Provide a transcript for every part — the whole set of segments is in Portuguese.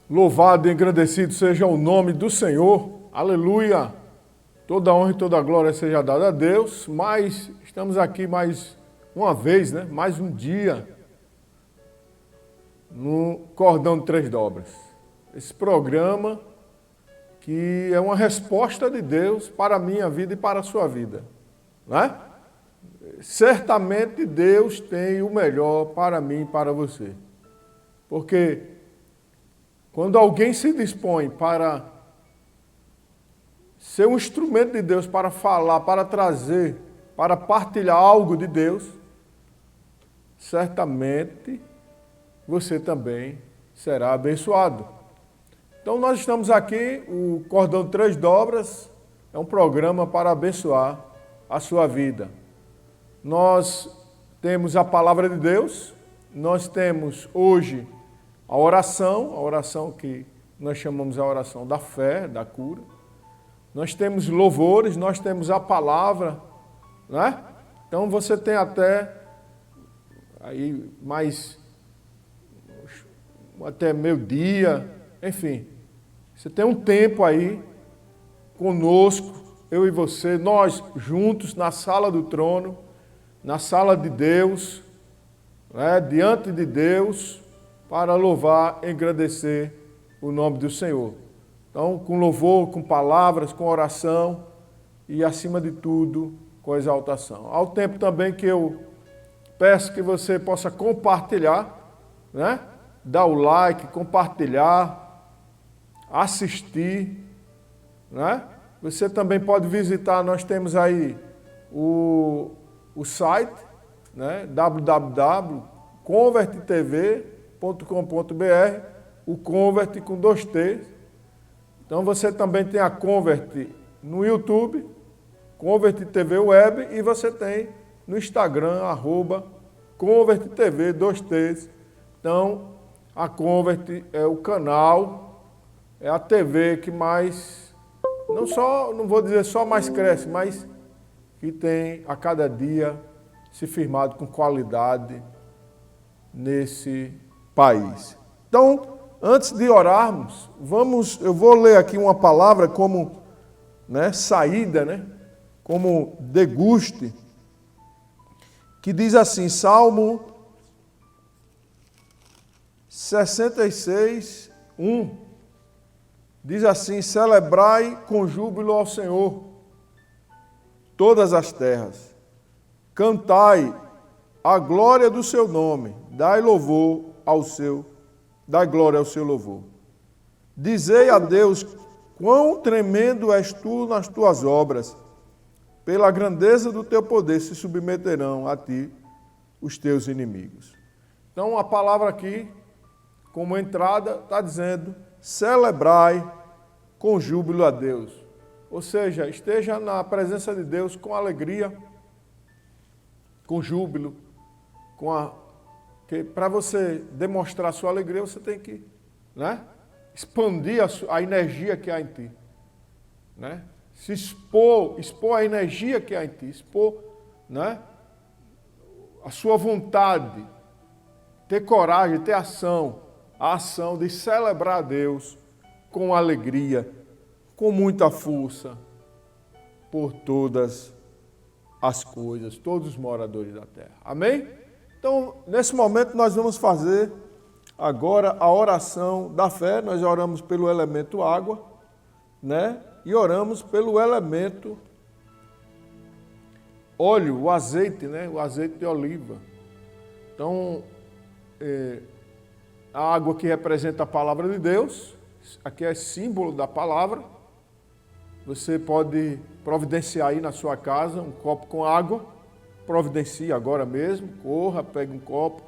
Louvado e engrandecido seja o nome do Senhor. Aleluia. Toda honra e toda glória seja dada a Deus. Mas estamos aqui mais uma vez, né? Mais um dia no Cordão de Três Dobras. Esse programa que é uma resposta de Deus para a minha vida e para a sua vida, né? Certamente Deus tem o melhor para mim e para você. Porque quando alguém se dispõe para ser um instrumento de Deus, para falar, para trazer, para partilhar algo de Deus, certamente você também será abençoado. Então nós estamos aqui, o Cordão de Três Dobras é um programa para abençoar a sua vida. Nós temos a palavra de Deus, nós temos hoje a oração que nós chamamos a oração da fé, da cura. Nós temos louvores, nós temos a palavra, né? Então você tem até aí mais até meio-dia, enfim. Você tem um tempo aí conosco, eu e você, nós juntos na sala do trono, na sala de Deus, né, diante de Deus, para louvar e agradecer o nome do Senhor. Então, com louvor, com palavras, com oração e, acima de tudo, com exaltação. Ao tempo também que eu peço que você possa compartilhar, né? Dar o like, compartilhar, assistir, né? Você também pode visitar, nós temos aí o site, né? www.converttv.com.br, o Convert com 2 T's. Então você também tem a Convert no YouTube, Convert TV Web, e você tem no Instagram, @ConvertTV, 2 T's. Então, a Convert é o canal, é a TV que mais, não vou dizer só mais cresce, mas que tem a cada dia se firmado com qualidade nesse país. Então, antes de orarmos, eu vou ler aqui uma palavra como, né, saída, né, como deguste, que diz assim, Salmo 66, 1, diz assim, celebrai com júbilo ao Senhor todas as terras, cantai a glória do seu nome, dai glória ao seu louvor. Dizei a Deus, quão tremendo és tu nas tuas obras, pela grandeza do teu poder se submeterão a ti os teus inimigos. Então a palavra aqui, como entrada, está dizendo, celebrai com júbilo a Deus. Ou seja, esteja na presença de Deus com alegria, com júbilo, que para você demonstrar sua alegria, você tem que, né, expandir a energia que há em ti, né? Se expor a energia que há em ti, expor, né, a sua vontade, ter coragem, ter ação, a ação de celebrar a Deus com alegria, com muita força, por todas as coisas, todos os moradores da terra. Amém? Então, nesse momento, nós vamos fazer agora a oração da fé. Nós oramos pelo elemento água, né? E oramos pelo elemento óleo, o azeite, né? O azeite de oliva. Então, a água que representa a palavra de Deus, aqui é símbolo da palavra. Você pode providenciar aí na sua casa um copo com água. Providencie agora mesmo, corra, pegue um copo,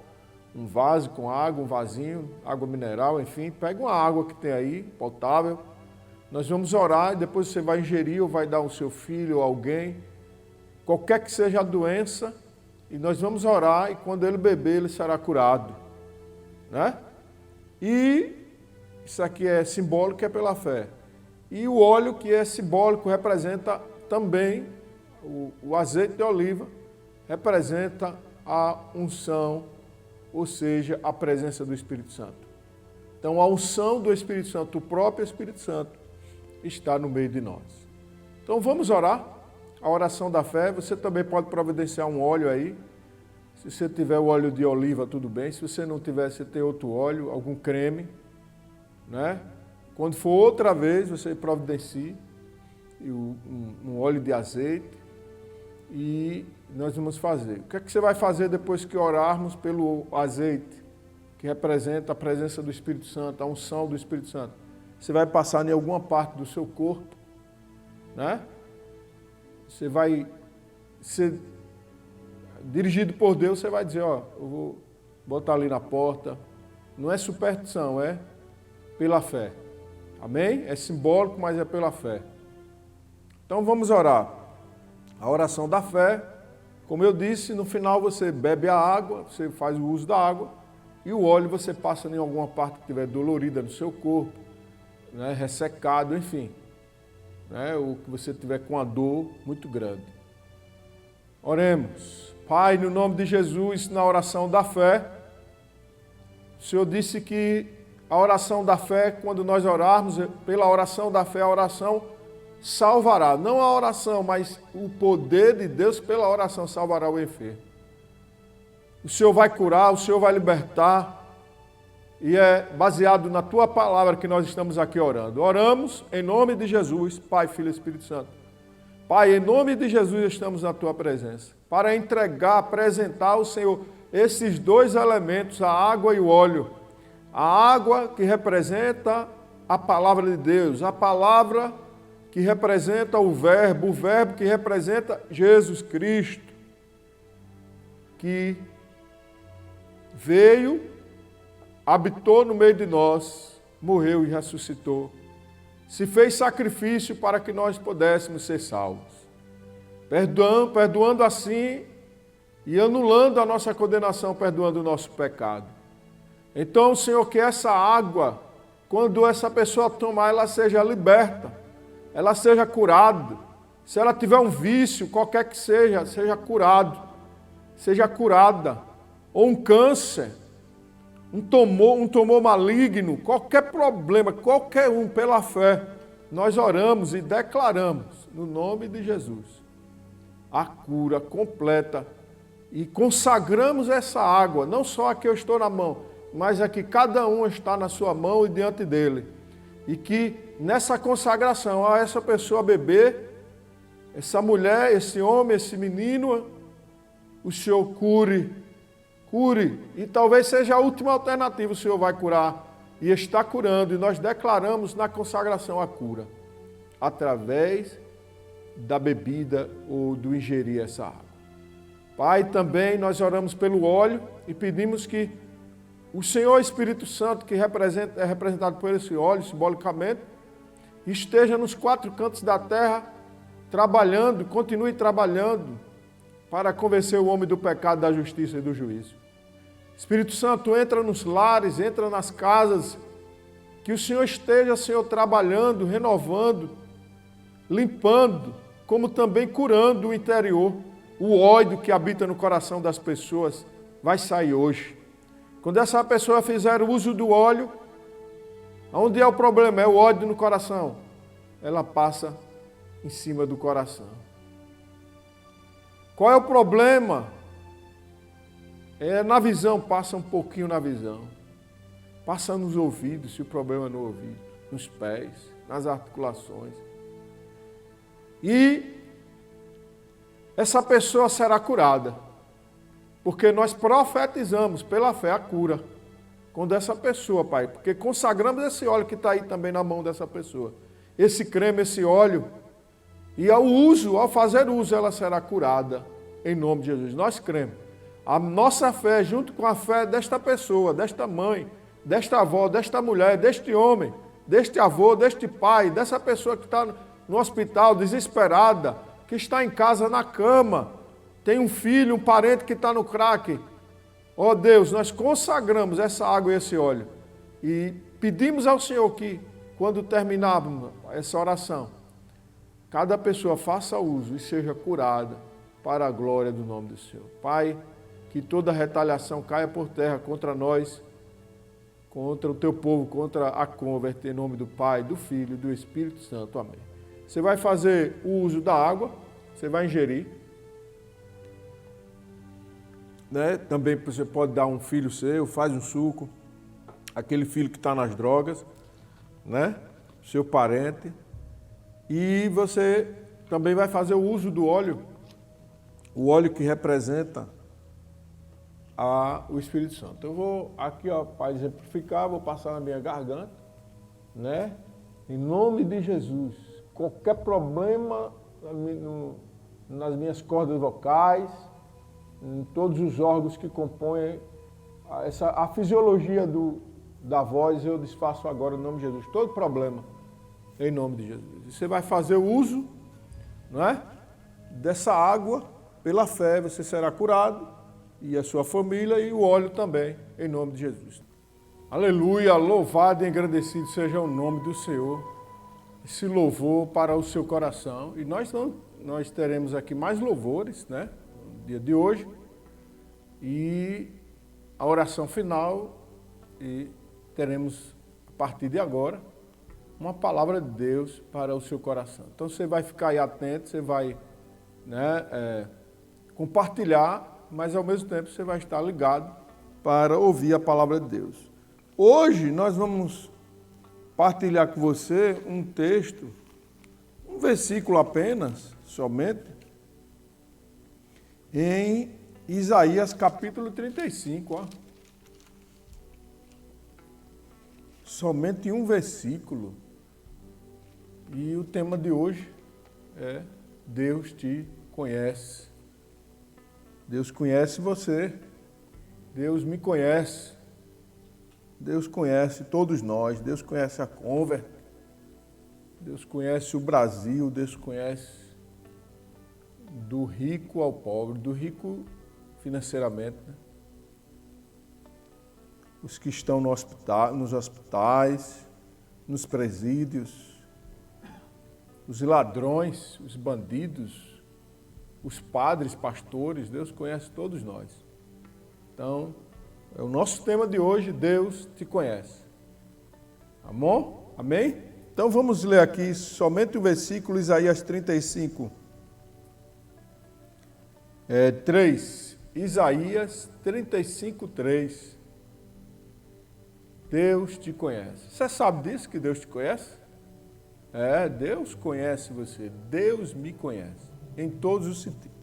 um vaso com água, um vasinho, água mineral, enfim, pegue uma água que tem aí, potável. Nós vamos orar e depois você vai ingerir ou vai dar ao seu filho ou alguém, qualquer que seja a doença, e nós vamos orar e quando ele beber, ele será curado, né? E isso aqui é simbólico, é pela fé. E o óleo que é simbólico representa também o azeite de oliva, representa a unção, ou seja, a presença do Espírito Santo. Então, a unção do Espírito Santo, o próprio Espírito Santo, está no meio de nós. Então, vamos orar. A oração da fé. Você também pode providenciar um óleo aí. Se você tiver o óleo de oliva, tudo bem. Se você não tiver, você tem outro óleo, algum creme, né? Quando for outra vez, você providencie um óleo de azeite e nós vamos fazer. O que é que você vai fazer depois que orarmos pelo azeite, que representa a presença do Espírito Santo, a unção do Espírito Santo? Você vai passar em alguma parte do seu corpo, né? Você vai ser dirigido por Deus, você vai dizer, ó, eu vou botar ali na porta. Não é superstição, é pela fé. Amém? É simbólico, mas é pela fé. Então vamos orar. A oração da fé, como eu disse, no final você bebe a água, você faz o uso da água, e o óleo você passa em alguma parte que estiver dolorida no seu corpo, né, ressecado, enfim, né, ou que você tiver com a dor muito grande. Oremos. Pai, no nome de Jesus, na oração da fé, o Senhor disse que a oração da fé, quando nós orarmos, pela oração da fé, a oração salvará. Não a oração, mas o poder de Deus pela oração salvará o enfermo. O Senhor vai curar, o Senhor vai libertar. E é baseado na Tua palavra que nós estamos aqui orando. Oramos em nome de Jesus, Pai, Filho e Espírito Santo. Pai, em nome de Jesus estamos na Tua presença. Para entregar, apresentar ao Senhor esses dois elementos, a água e o óleo. A água que representa a palavra de Deus, a palavra que representa o verbo que representa Jesus Cristo, que veio, habitou no meio de nós, morreu e ressuscitou, se fez sacrifício para que nós pudéssemos ser salvos, perdoando assim e anulando a nossa condenação, perdoando o nosso pecado. Então, Senhor, que essa água, quando essa pessoa tomar, ela seja liberta, ela seja curada. Se ela tiver um vício, qualquer que seja curado, seja curada. Ou um câncer, um tumor maligno, qualquer problema, qualquer um, pela fé, nós oramos e declaramos, no nome de Jesus, a cura completa e consagramos essa água, não só a que eu estou na mão, mas é que cada um está na sua mão e diante dele. E que nessa consagração, a essa pessoa beber, essa mulher, esse homem, esse menino, o Senhor cure. E talvez seja a última alternativa, o Senhor vai curar. E está curando, e nós declaramos na consagração a cura. Através da bebida ou do ingerir essa água. Pai, também nós oramos pelo óleo e pedimos que o Senhor Espírito Santo, que é representado por esse óleo, simbolicamente, esteja nos quatro cantos da terra, trabalhando, continue trabalhando, para convencer o homem do pecado, da justiça e do juízo. Espírito Santo, entra nos lares, entra nas casas, que o Senhor esteja, Senhor, trabalhando, renovando, limpando, como também curando o interior. O ódio que habita no coração das pessoas vai sair hoje. Quando essa pessoa fizer o uso do óleo, onde é o problema? É o ódio no coração. Ela passa em cima do coração. Qual é o problema? É na visão, passa um pouquinho na visão. Passa nos ouvidos, se o problema é no ouvido, nos pés, nas articulações. E essa pessoa será curada. Porque nós profetizamos pela fé a cura quando essa pessoa, Pai, porque consagramos esse óleo que está aí também na mão dessa pessoa. Esse creme, esse óleo, e ao fazer uso, ela será curada em nome de Jesus. Nós cremos. A nossa fé, junto com a fé desta pessoa, desta mãe, desta avó, desta mulher, deste homem, deste avô, deste pai, dessa pessoa que está no hospital, desesperada, que está em casa na cama, tem um filho, um parente que está no crack. Ó Deus, nós consagramos essa água e esse óleo. E pedimos ao Senhor que, quando terminarmos essa oração, cada pessoa faça uso e seja curada para a glória do nome do Senhor. Pai, que toda retaliação caia por terra contra nós, contra o teu povo, contra a Convert, em nome do Pai, do Filho e do Espírito Santo. Amém. Você vai fazer o uso da água, você vai ingerir. Né? Também você pode dar um filho seu, faz um suco, aquele filho que está nas drogas, né? Seu parente. E você também vai fazer o uso do óleo, o óleo que representa o Espírito Santo. Eu vou aqui, ó, para exemplificar, vou passar na minha garganta, né? Em nome de Jesus. Qualquer problema nas minhas cordas vocais, em todos os órgãos que compõem a fisiologia da voz, eu desfaço agora em nome de Jesus. Todo problema, em nome de Jesus. E você vai fazer o uso, não é? Dessa água, pela fé, você será curado, e a sua família, e o óleo também, em nome de Jesus. Aleluia, louvado e engrandecido seja o nome do Senhor. Esse louvor para o seu coração. E nós teremos aqui mais louvores, né? No dia de hoje. E a oração final. E teremos, a partir de agora, uma palavra de Deus para o seu coração. Então você vai ficar aí atento, você vai, né, compartilhar, mas ao mesmo tempo você vai estar ligado para ouvir a palavra de Deus. Hoje nós vamos partilhar com você um texto, um versículo apenas, somente, em Isaías capítulo 35. Ó. Somente um versículo. E o tema de hoje é Deus te conhece. Deus conhece você, Deus me conhece, Deus conhece todos nós, Deus conhece a Convert, Deus conhece o Brasil, Deus conhece do rico ao pobre, do rico financeiramente, né? Os que estão nos hospitais, nos presídios, os ladrões, os bandidos, os padres, pastores, Deus conhece todos nós. Então, é o nosso tema de hoje, Deus te conhece. Amém? Então vamos ler aqui somente o versículo Isaías 35. 3. Isaías 35, 3. Deus te conhece. Você sabe disso, que Deus te conhece? Deus conhece você. Deus me conhece. Em todos os sentidos.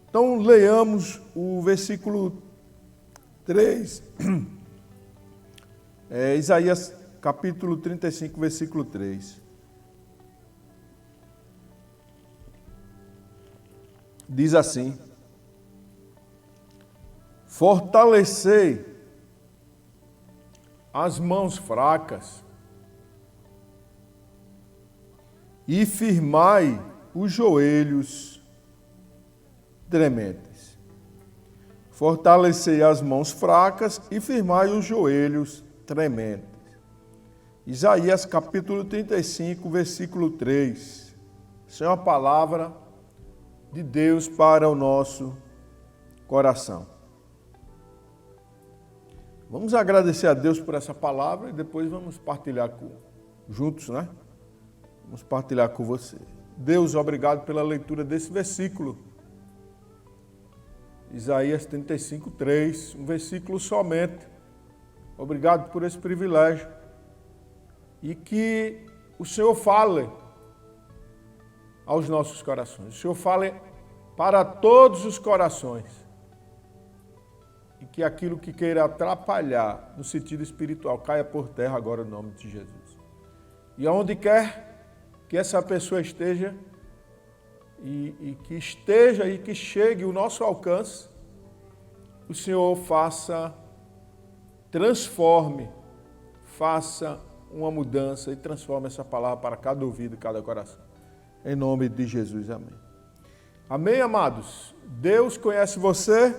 Então, leiamos o versículo 3, Isaías capítulo 35, versículo 3. Diz assim: fortalecei as mãos fracas e firmai os joelhos trementes. Fortalecei as mãos fracas e firmai os joelhos trementes. Isaías capítulo 35, versículo 3. Isso é uma palavra de Deus para o nosso coração. Vamos agradecer a Deus por essa palavra e depois vamos partilhar juntos, né? Vamos partilhar com você. Deus, obrigado pela leitura desse versículo. Isaías 35, 3, um versículo somente. Obrigado por esse privilégio. E que o Senhor fale aos nossos corações. O Senhor fale para todos os corações. E que aquilo que queira atrapalhar no sentido espiritual caia por terra agora no nome de Jesus. E aonde quer que essa pessoa esteja e que chegue o nosso alcance, o Senhor transforme, faça uma mudança e transforme essa palavra para cada ouvido e cada coração. Em nome de Jesus, amém. Amém, amados? Deus conhece você,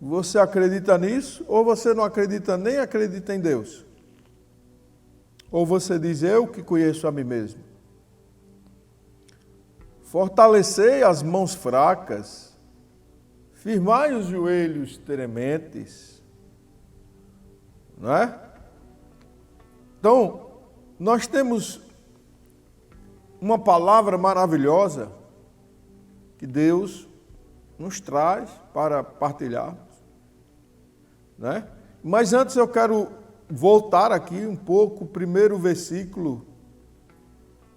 você acredita nisso, ou você não acredita, nem acredita em Deus? Ou você diz, eu que conheço a mim mesmo? Fortalecei as mãos fracas, firmai os joelhos trementes, não é? Então, nós temos uma palavra maravilhosa que Deus nos traz para partilharmos, né? Mas antes eu quero voltar aqui um pouco, o primeiro versículo,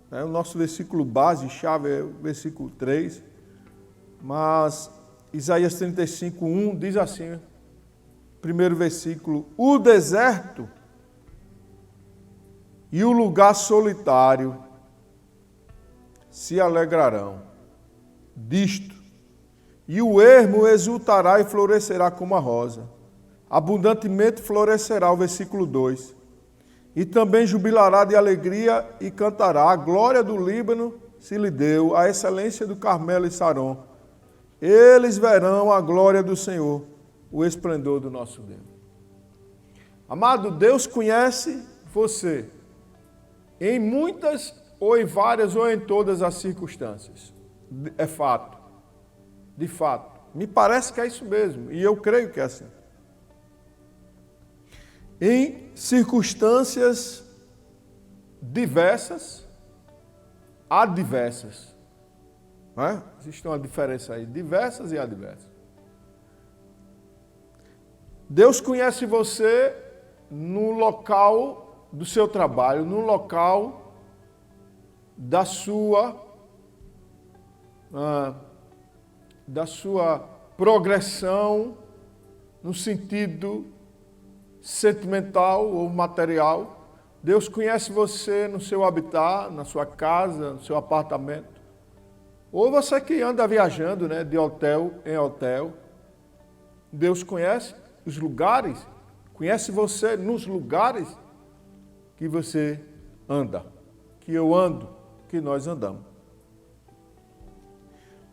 né? O nosso versículo base, chave, é o versículo 3, mas Isaías 35:1 diz assim, primeiro versículo: o deserto e o lugar solitário se alegrarão disto, e o ermo exultará e florescerá como a rosa. Abundantemente florescerá, o versículo 2. E também jubilará de alegria e cantará. A glória do Líbano se lhe deu, a excelência do Carmelo e Saron. Eles verão a glória do Senhor, o esplendor do nosso Deus. Amado, Deus conhece você em muitas, ou em várias, ou em todas as circunstâncias. É fato. De fato. Me parece que é isso mesmo, e eu creio que é assim. Em circunstâncias diversas, adversas. Não é? Existe uma diferença aí, diversas e adversas. Deus conhece você no local do seu trabalho, no local da sua progressão no sentido sentimental ou material. Deus conhece você no seu habitat, na sua casa, no seu apartamento. Ou você que anda viajando, né, de hotel em hotel. Deus conhece os lugares, conhece você nos lugares que você anda, que eu ando, que nós andamos.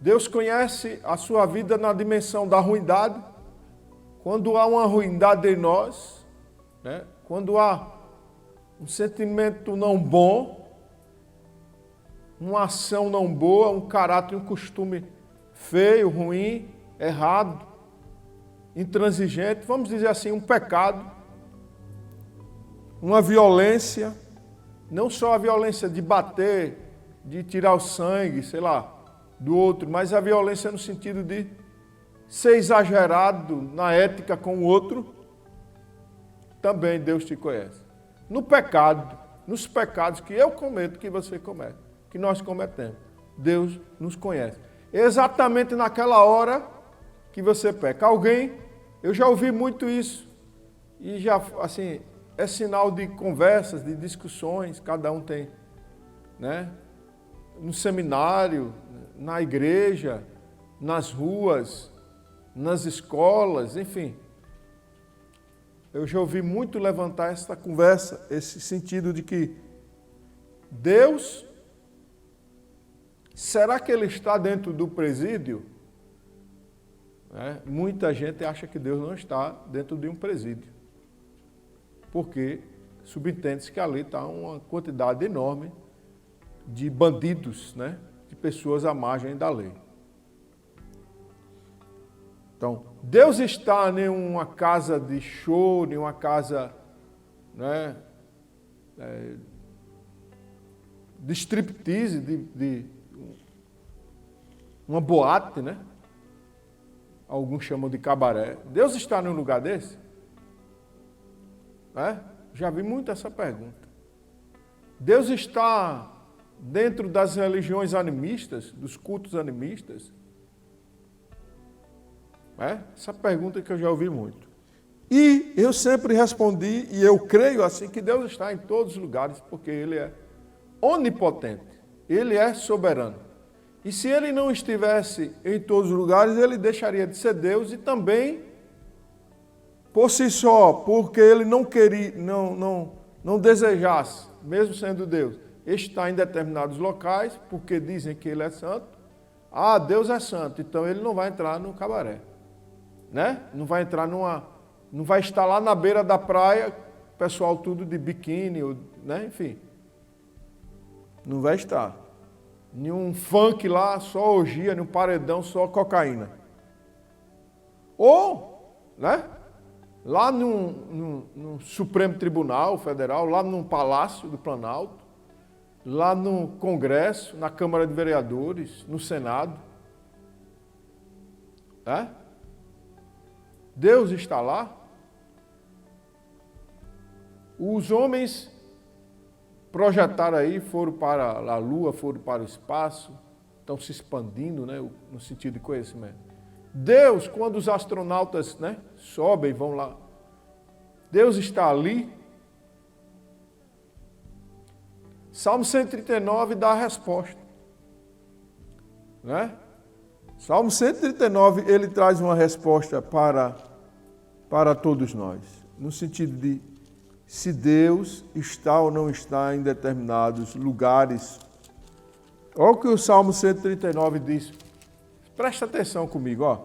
Deus conhece a sua vida na dimensão da ruindade. Quando há uma ruindade em nós, né? Quando há um sentimento não bom, uma ação não boa, um caráter, um costume feio, ruim, errado, intransigente, vamos dizer assim, um pecado, uma violência, não só a violência de bater, de tirar o sangue, sei lá, do outro, mas a violência no sentido de ser exagerado na ética com o outro, também Deus te conhece. No pecado, nos pecados que eu cometo, que você comete, que nós cometemos, Deus nos conhece. Exatamente naquela hora que você peca. Alguém, eu já ouvi muito isso, e já, assim, é sinal de conversas, de discussões, cada um tem, né? No seminário, na igreja, nas ruas, nas escolas, enfim. Eu já ouvi muito levantar essa conversa, esse sentido de que Deus, será que Ele está dentro do presídio? Muita gente acha que Deus não está dentro de um presídio, porque subentende-se que ali está uma quantidade enorme de bandidos, né? De pessoas à margem da lei. Então, Deus está em uma casa de show, em uma casa, né, de striptease, de uma boate, né? Alguns chamam de cabaré. Deus está num lugar desse? Já vi muito essa pergunta. Deus está dentro das religiões animistas, dos cultos animistas? Essa pergunta que eu já ouvi muito. E eu sempre respondi, e eu creio assim, que Deus está em todos os lugares, porque Ele é onipotente, Ele é soberano. E se Ele não estivesse em todos os lugares, Ele deixaria de ser Deus, e também, por si só, porque Ele não queria, não desejasse, mesmo sendo Deus, estar em determinados locais, porque dizem que Ele é santo. Deus é santo, então Ele não vai entrar no cabaré, né? Não vai entrar não vai estar lá na beira da praia, pessoal tudo de biquíni, né? Enfim, não vai estar. Nenhum funk lá, só orgia, nenhum paredão, só cocaína. Ou, né? lá no Supremo Tribunal Federal, lá no Palácio do Planalto, lá no Congresso, na Câmara de Vereadores, no Senado. É? Deus está lá. Os homens projetaram aí, foram para a Lua, foram para o espaço, estão se expandindo, né, no sentido de conhecimento. Deus, quando os astronautas, né, sobem e vão lá, Deus está ali. Salmo 139 dá a resposta. Né? Salmo 139, ele traz uma resposta para todos nós, no sentido de se Deus está ou não está em determinados lugares. Olha o que o Salmo 139 diz. Presta atenção comigo, ó.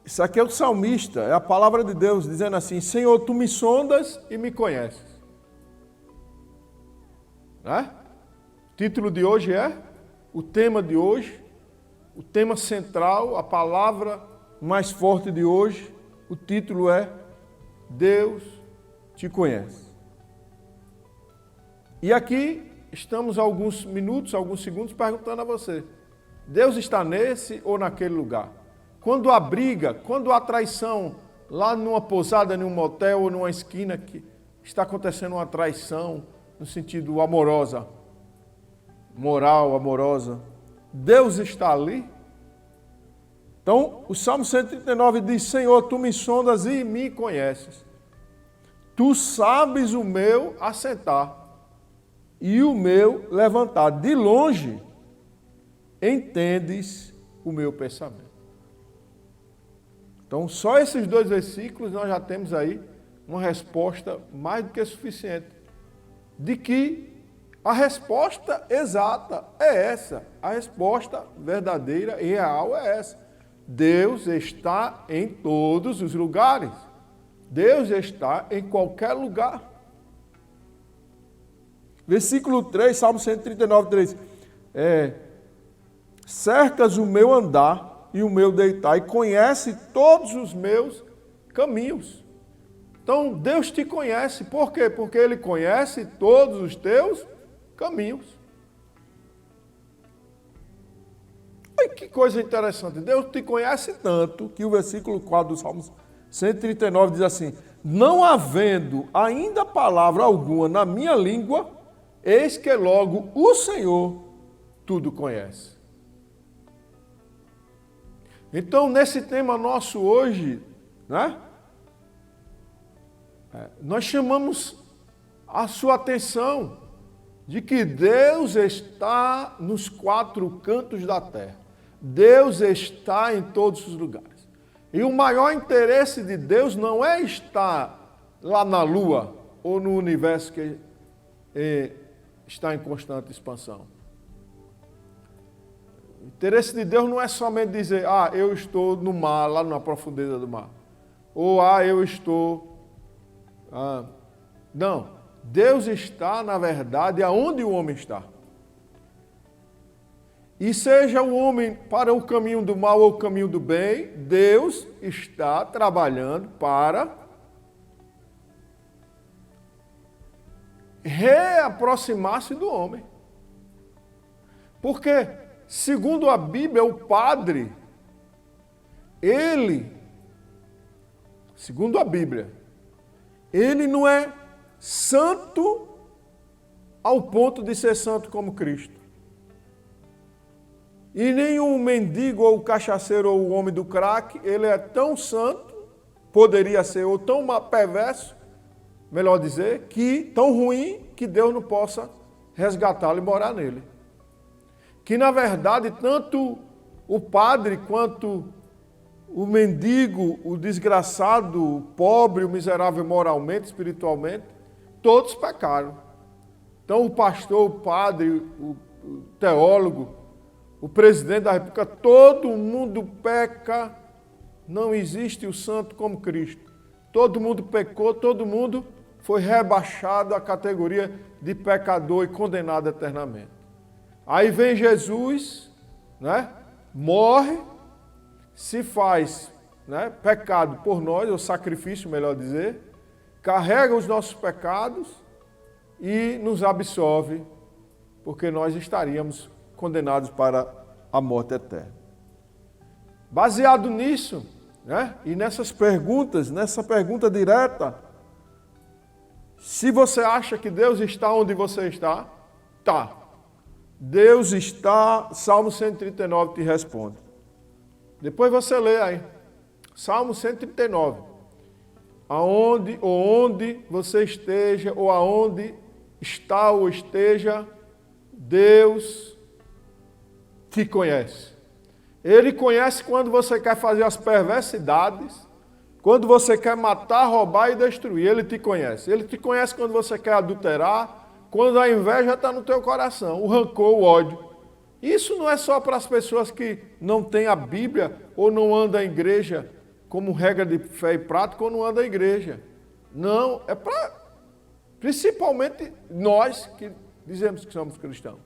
Isso aqui é o salmista, é a palavra de Deus, dizendo assim: Senhor, tu me sondas e me conheces. Né? O título de hoje é, o tema de hoje, o tema central, a palavra mais forte de hoje, o título é Deus te conhece. E aqui estamos alguns minutos, alguns segundos perguntando a você: Deus está nesse ou naquele lugar? Quando há briga, quando há traição, lá numa pousada, num motel ou numa esquina que está acontecendo uma traição, no sentido amorosa, moral, amorosa, Deus está ali? Então, o Salmo 139 diz: Senhor, tu me sondas e me conheces. Tu sabes o meu assentar e o meu levantar. De longe, entendes o meu pensamento. Então, só esses 2 versículos nós já temos aí uma resposta mais do que suficiente. De que a resposta exata é essa. A resposta verdadeira e real é essa. Deus está em todos os lugares. Deus está em qualquer lugar. Versículo 3, Salmo 139, 3. Cercas o meu andar e o meu deitar, e conhece todos os meus caminhos. Então, Deus te conhece. Por quê? Porque Ele conhece todos os teus caminhos. Olha que coisa interessante. Deus te conhece tanto que o versículo 4 do Salmo 139 diz assim: não havendo ainda palavra alguma na minha língua, eis que logo o Senhor tudo conhece. Então, nesse tema nosso hoje, né, nós chamamos a sua atenção de que Deus está nos 4 cantos da terra. Deus está em todos os lugares. E o maior interesse de Deus não é estar lá na Lua ou no universo que está em constante expansão. O interesse de Deus não é somente dizer: eu estou no mar, lá na profundeza do mar. Ou, eu estou... Não. Deus está, na verdade, aonde o homem está. E seja o homem para o caminho do mal ou o caminho do bem, Deus está trabalhando para reaproximar-se do homem. Porque, segundo a Bíblia, o Padre, segundo a Bíblia, ele não é santo ao ponto de ser santo como Cristo. E nem o mendigo ou o cachaceiro ou o homem do crack, ele é tão santo, poderia ser, ou tão perverso, melhor dizer, tão ruim, que Deus não possa resgatá-lo e morar nele. Que, na verdade, tanto o padre quanto o mendigo, o desgraçado, o pobre, o miserável moralmente, espiritualmente, todos pecaram. Então, o pastor, o padre, o teólogo, o presidente da República, todo mundo peca. Não existe o santo como Cristo. Todo mundo pecou, todo mundo foi rebaixado à categoria de pecador e condenado eternamente. Aí vem Jesus, né? Morre, se faz né, pecado por nós, ou sacrifício, melhor dizer, carrega os nossos pecados e nos absolve, porque nós estaríamos condenados para a morte eterna. Baseado nisso, né, e nessas perguntas, nessa pergunta direta, se você acha que Deus está onde você está, tá. Deus está, Salmo 139 te responde. Depois você lê aí, Salmo 139. Onde você esteja, ou aonde está ou esteja, Deus te conhece. Ele conhece quando você quer fazer as perversidades, quando você quer matar, roubar e destruir. Ele te conhece. Ele te conhece quando você quer adulterar, quando a inveja está no teu coração, o rancor, o ódio. Isso não é só para as pessoas que não têm a Bíblia ou não andam à igreja como regra de fé e prática ou não andam à igreja. Não, é para principalmente nós que dizemos que somos cristãos.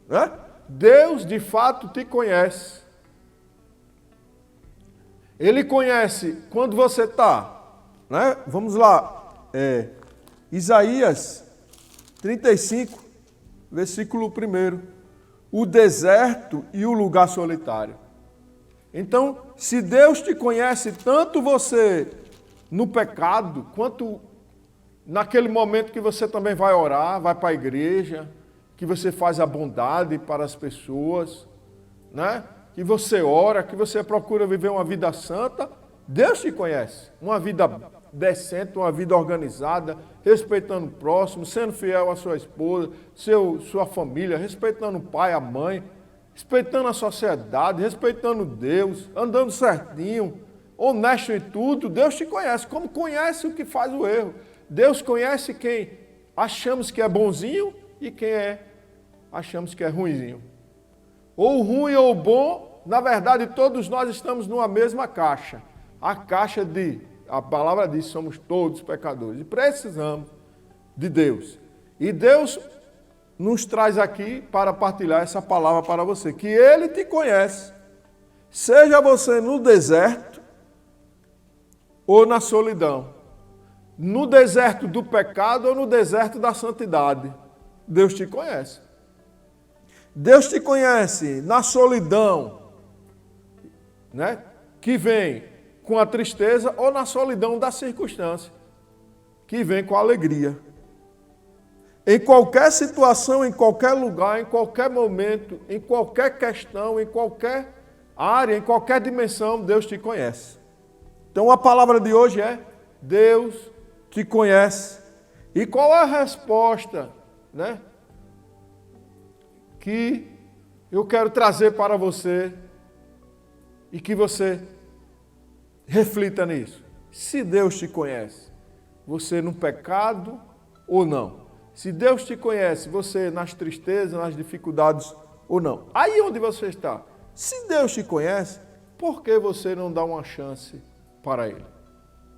Né? Deus de fato te conhece. Ele conhece quando você está, né? Vamos lá, Isaías 35, versículo 1. O deserto e o lugar solitário. Então, se Deus te conhece tanto você no pecado, quanto naquele momento que você também vai orar, vai para a igreja, que você faz a bondade para as pessoas, né? Que você ora, que você procura viver uma vida santa, Deus te conhece. Uma vida decente, uma vida organizada, respeitando o próximo, sendo fiel à sua esposa, sua família, respeitando o pai, a mãe, respeitando a sociedade, respeitando Deus, andando certinho, honesto em tudo. Deus te conhece, como conhece o que faz o erro. Deus conhece quem achamos que é bonzinho e quem achamos que é ruinzinho. Ou ruim ou bom, na verdade todos nós estamos numa mesma caixa. A caixa a palavra diz, somos todos pecadores e precisamos de Deus. E Deus nos traz aqui para partilhar essa palavra para você, que Ele te conhece, seja você no deserto ou na solidão, no deserto do pecado ou no deserto da santidade. Deus te conhece. Deus te conhece na solidão, né, que vem com a tristeza, ou na solidão da circunstância, que vem com a alegria. Em qualquer situação, em qualquer lugar, em qualquer momento, em qualquer questão, em qualquer área, em qualquer dimensão, Deus te conhece. Então a palavra de hoje é: Deus te conhece. E qual é a resposta, né, que eu quero trazer para você e que você reflita nisso? Se Deus te conhece, você no pecado ou não? Se Deus te conhece, você nas tristezas, nas dificuldades ou não? Aí onde você está? Se Deus te conhece, por que você não dá uma chance para Ele?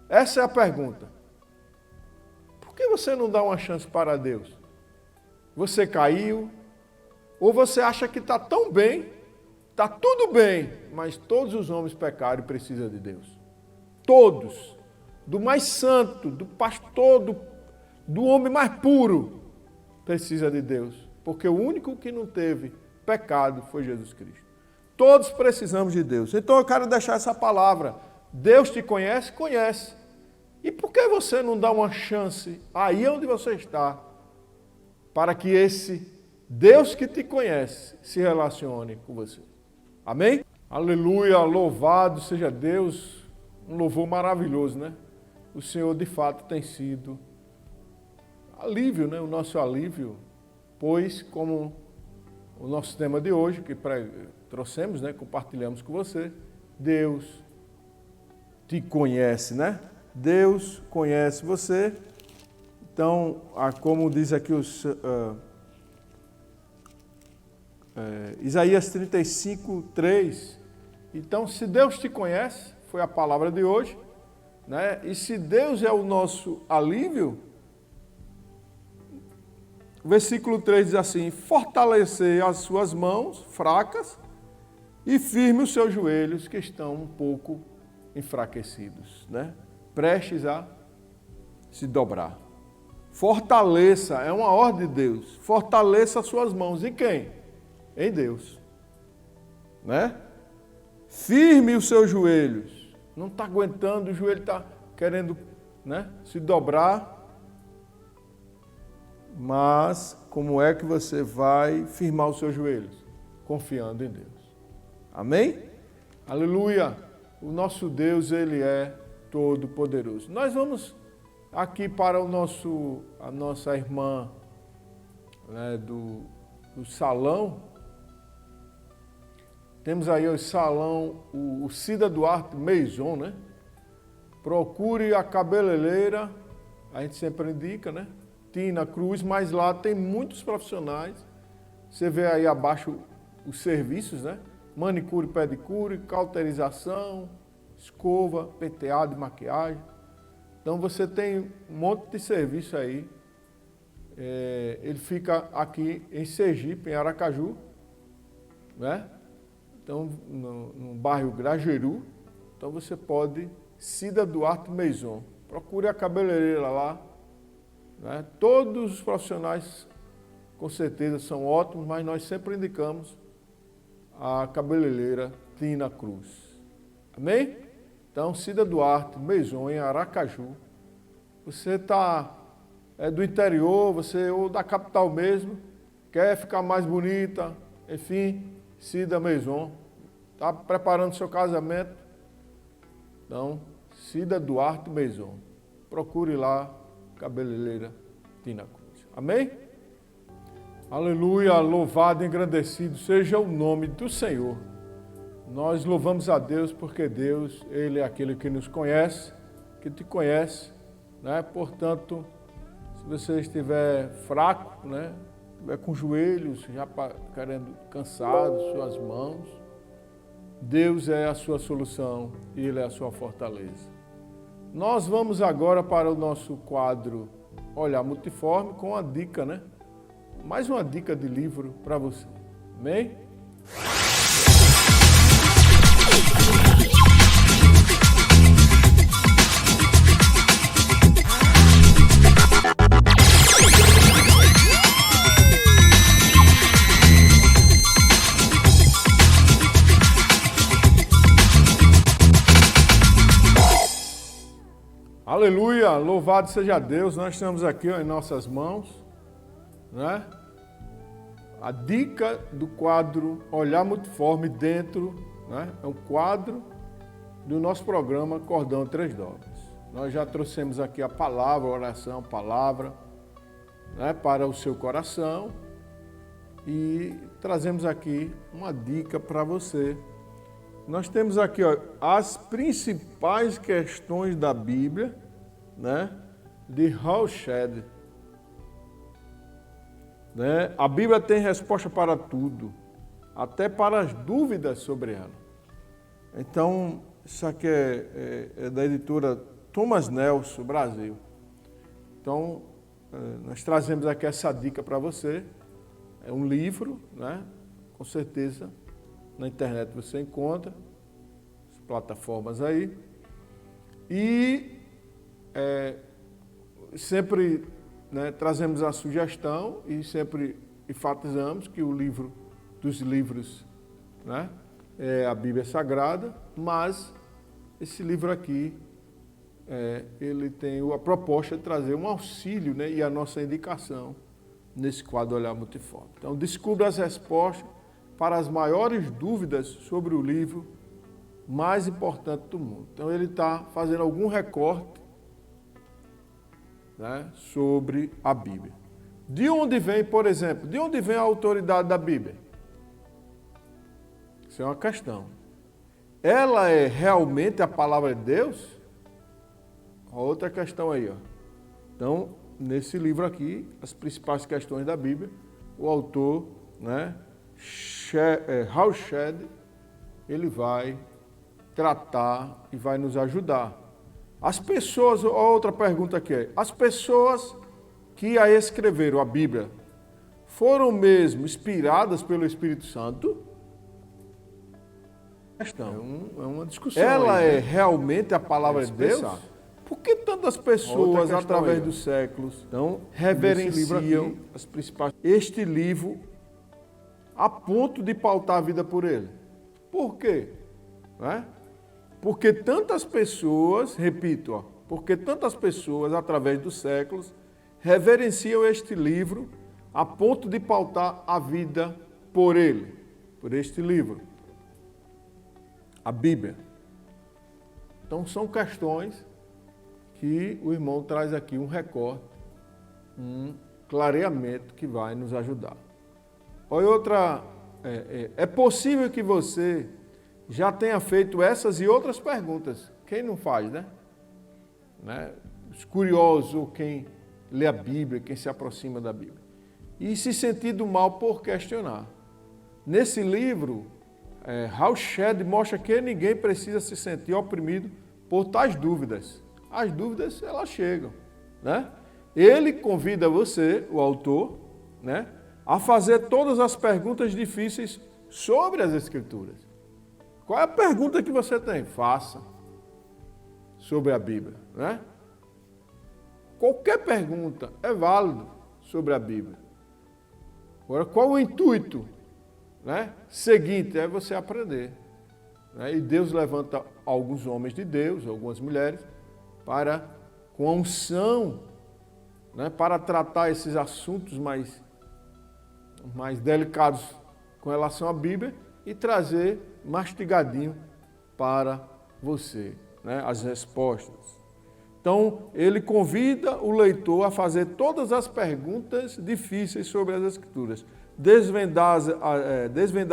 Essa é a pergunta. Por que você não dá uma chance para Deus? Você caiu? Ou você acha que está tão bem, está tudo bem, mas todos os homens pecaram e precisam de Deus? Todos. Do mais santo, do pastor, do homem mais puro, precisa de Deus. Porque o único que não teve pecado foi Jesus Cristo. Todos precisamos de Deus. Então eu quero deixar essa palavra. Deus te conhece? Conhece. E por que você não dá uma chance aí onde você está, para que esse Deus que te conhece se relacione com você? Amém? Aleluia, louvado seja Deus. Um louvor maravilhoso, né? O Senhor de fato tem sido alívio, né? O nosso alívio, pois como o nosso tema de hoje, que trouxemos, né? Compartilhamos com você, Deus te conhece, né? Deus conhece você. Então, como diz aqui Isaías 35, 3. Então, se Deus te conhece, foi a palavra de hoje, né? E se Deus é o nosso alívio, o versículo 3 diz assim: fortalecer as suas mãos fracas E firme os seus joelhos que estão um pouco enfraquecidos, né? Prestes a se dobrar. Fortaleça, é uma ordem de Deus. Fortaleça as suas mãos. Em quem? Em Deus. Né? Firme os seus joelhos. Não está aguentando, o joelho está querendo, né, se dobrar. Mas como é que você vai firmar os seus joelhos? Confiando em Deus. Amém? Aleluia! O nosso Deus, Ele é todo poderoso. Nós vamos aqui para a nossa irmã, né, do salão. Temos aí o salão, o Cida Duarte Maison, né? Procure a cabeleireira, a gente sempre indica, né? Tina Cruz, mas lá tem muitos profissionais. Você vê aí abaixo os serviços, né? Manicure, pedicure, cauterização, escova, penteado e maquiagem. Então você tem um monte de serviço aí. Ele fica aqui em Sergipe, em Aracaju, né? Então, no bairro Grajeru. Então você pode, Cida Duarte Maison. Procure a cabeleireira lá. Né? Todos os profissionais, com certeza, são ótimos, mas nós sempre indicamos a cabeleireira Tina Cruz. Amém? Então, Cida Duarte Maison, em Aracaju. Você está do interior, ou da capital mesmo, quer ficar mais bonita, enfim, Cida Maison. Está preparando seu casamento? Então, Cida Duarte Maison. Procure lá, cabeleireira Tina Cruz. Amém? Aleluia, louvado e engrandecido seja o nome do Senhor. Nós louvamos a Deus porque Deus, Ele é aquele que nos conhece, que te conhece, né? Portanto, se você estiver fraco, né? Estiver com joelhos já querendo cansados, suas mãos, Deus é a sua solução e Ele é a sua fortaleza. Nós vamos agora para o nosso quadro Olhar Multiforme com uma dica, né? Mais uma dica de livro para você. Amém? Aleluia, louvado seja Deus, nós estamos aqui em nossas mãos, né? A dica do quadro Olhar Multiforme dentro, né? É um quadro do nosso programa Cordão 3 Dobras. Nós já trouxemos aqui a palavra, a oração, palavra, né? Para o seu coração e trazemos aqui uma dica para você. Nós temos aqui, ó, as principais questões da Bíblia, né, de Halsted. Né? A Bíblia tem resposta para tudo, até para as dúvidas sobre ela. Então, isso aqui é da editora Thomas Nelson, Brasil. Então, nós trazemos aqui essa dica para você. É um livro, né? Com certeza, na internet você encontra, as plataformas aí. E sempre, né, trazemos a sugestão e sempre enfatizamos que o livro dos livros, né, é a Bíblia Sagrada, mas esse livro aqui, ele tem a proposta de trazer um auxílio, né, e a nossa indicação nesse quadro Olhar Multiforme. Então, descubra as respostas para as maiores dúvidas sobre o livro mais importante do mundo. Então, ele está fazendo algum recorte, né, sobre a Bíblia. De onde vem, por exemplo, de onde vem a autoridade da Bíblia? Isso é uma questão. Ela é realmente a palavra de Deus? Outra questão aí, ó. Então, nesse livro aqui, as principais questões da Bíblia, o autor, né, Halsted, ele vai tratar e vai nos ajudar. As pessoas, outra pergunta aqui é, as pessoas que a escreveram a Bíblia foram mesmo inspiradas pelo Espírito Santo? questão. É uma discussão. Ela aí, é né? realmente a palavra de Deus? pensar. Por que tantas Outra pessoas, questão através aí, ó. dos séculos, Então, reverenciam nesse livro aqui, as principais... este livro a ponto de pautar a vida por ele? Por quê? Né? Porque tantas pessoas, repito, ó, porque tantas pessoas, através dos séculos, reverenciam este livro a ponto de pautar a vida por ele, por este livro, a Bíblia. Então são questões que o irmão traz aqui um recorte, um clareamento que vai nos ajudar. Olha outra, é possível que você já tenha feito essas e outras perguntas. Quem não faz, né? Os curiosos, ou quem lê a Bíblia, quem se aproxima da Bíblia. E se sentido mal por questionar. Nesse livro, Hal Shedd mostra que ninguém precisa se sentir oprimido por tais dúvidas. As dúvidas, elas chegam, né? Ele convida você, o autor, né, a fazer todas as perguntas difíceis sobre as Escrituras. Qual é a pergunta que você tem? Faça sobre a Bíblia, né? Qualquer pergunta é válida sobre a Bíblia. Agora, qual o intuito? Né? Seguinte, é você aprender. Né? E Deus levanta alguns homens de Deus, algumas mulheres, para, com a unção, né, para tratar esses assuntos mais delicados com relação à Bíblia e trazer mastigadinho para você, né, as respostas. Então, ele convida o leitor a fazer todas as perguntas difíceis sobre as Escrituras, desvendar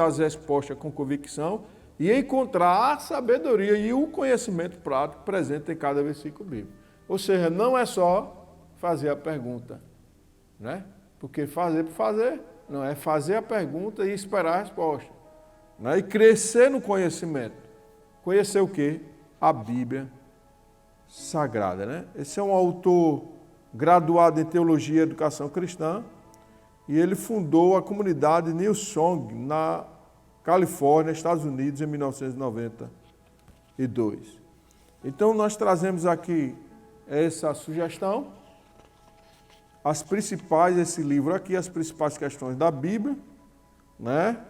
as respostas com convicção e encontrar a sabedoria e o conhecimento prático presente em cada versículo bíblico. Ou seja, não é só fazer a pergunta, né? Porque fazer por fazer, não, é fazer a pergunta e esperar a resposta. Né? E crescer no conhecimento. Conhecer o quê? A Bíblia Sagrada, né? Esse é um autor graduado em Teologia e Educação Cristã e ele fundou a comunidade New Song na Califórnia, Estados Unidos, em 1992. Então, nós trazemos aqui essa sugestão, esse livro aqui, as principais questões da Bíblia, né?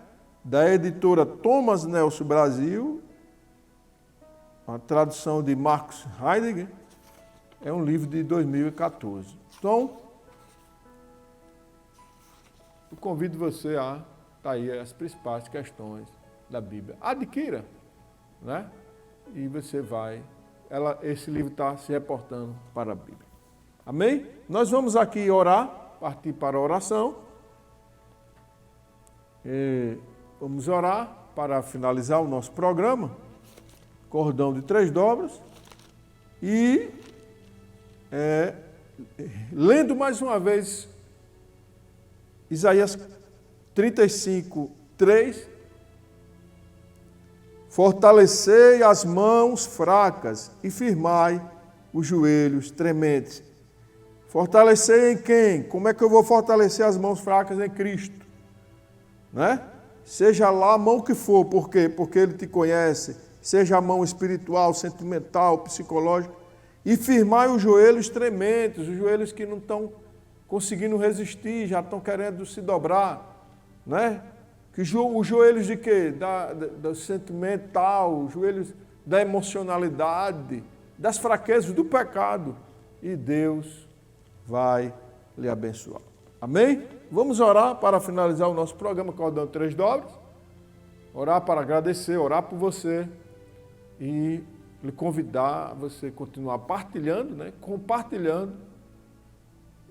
Da editora Thomas Nelson Brasil, a tradução de Marcus Heidegger, é um livro de 2014. Então, eu convido você a tá aí as principais questões da Bíblia. Adquira, né? E você vai... esse livro está se reportando para a Bíblia. Amém? Nós vamos aqui orar, partir para a oração. Vamos orar para finalizar o nosso programa. Cordão de 3 dobras. E lendo mais uma vez Isaías 35, 3, fortalecei as mãos fracas e firmai os joelhos trementes. Fortalecer em quem? Como é que eu vou fortalecer as mãos fracas em Cristo? Né? Seja lá a mão que for, por quê? Porque Ele te conhece, seja a mão espiritual, sentimental, psicológica, e firmai os joelhos trementes, os joelhos que não estão conseguindo resistir, já estão querendo se dobrar, né? Que os joelhos de quê? Do sentimental, os joelhos da emocionalidade, das fraquezas, do pecado. E Deus vai lhe abençoar. Amém? Vamos orar para finalizar o nosso programa Cordão de 3 dobras. Orar para agradecer, orar por você e lhe convidar a você continuar partilhando, né? Compartilhando.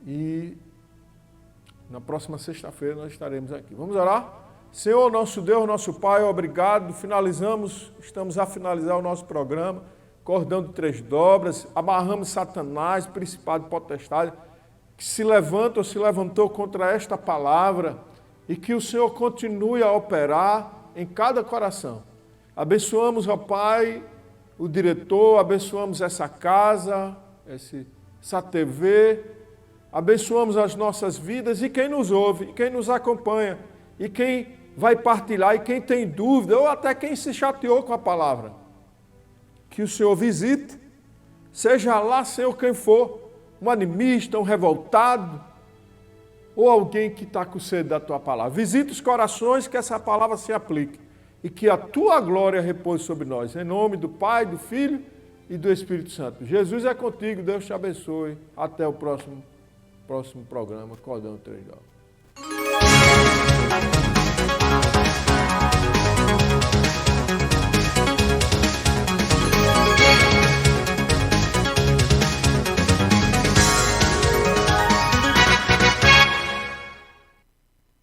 E na próxima sexta-feira nós estaremos aqui. Vamos orar? Senhor, nosso Deus, nosso Pai, obrigado. Estamos a finalizar o nosso programa, Cordão de 3 dobras, amarramos Satanás, principado e potestade, que se levanta ou se levantou contra esta palavra e que o Senhor continue a operar em cada coração. Abençoamos, ó Pai, o diretor, abençoamos essa casa, essa TV, abençoamos as nossas vidas e quem nos ouve, e quem nos acompanha, e quem vai partilhar e quem tem dúvida, ou até quem se chateou com a palavra, que o Senhor visite, seja lá, Senhor, quem for, um animista, um revoltado, ou alguém que está com sede da tua palavra. Visita os corações, que essa palavra se aplique e que a tua glória repouse sobre nós. Em nome do Pai, do Filho e do Espírito Santo. Jesus é contigo, Deus te abençoe. Até o próximo programa, Cordão 3 Jovens.